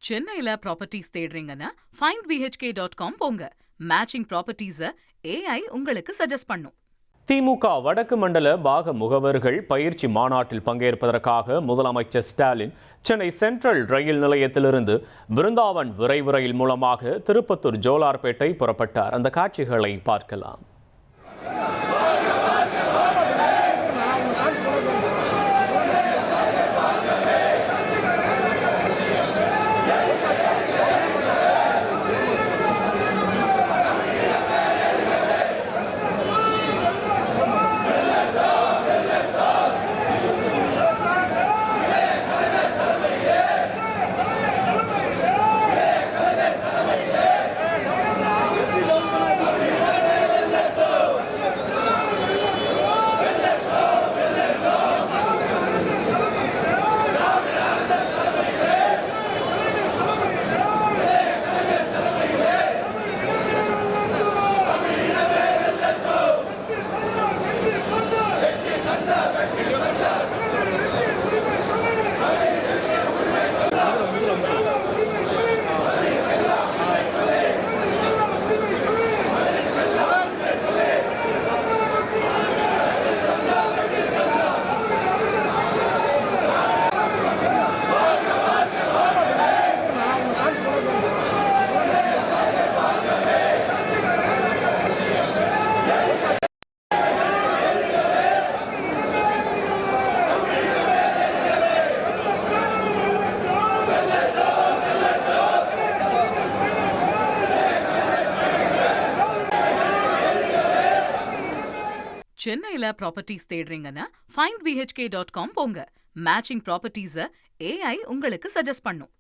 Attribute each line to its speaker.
Speaker 1: சென்னையில properties தேடுறீங்கன்னா findbhk.com போங்க. Matching ப்ராப்பர்ட்டிஸை AI உங்களுக்கு சஜஸ்ட் பண்ணும்.
Speaker 2: திமுக வடக்கு மண்டல பாக முகவர்கள் பயிற்சி மாநாட்டில் பங்கேற்பதற்காக முதலமைச்சர் ஸ்டாலின் சென்னை சென்ட்ரல் ரயில் நிலையத்திலிருந்து பிருந்தாவன் விரைவு ரயில் மூலமாக திருப்பத்தூர் ஜோலார்பேட்டை புறப்பட்டார். அந்த காட்சிகளை பார்க்கலாம்.
Speaker 1: சென்னையில ப்ராப்பர்ட்டிஸ் தேடுறீங்கன்னா findbhk.com போங்க. மேட்சிங் ப்ராப்பர்ட்டிஸை AI உங்களுக்கு சஜஸ்ட் பண்ணும்.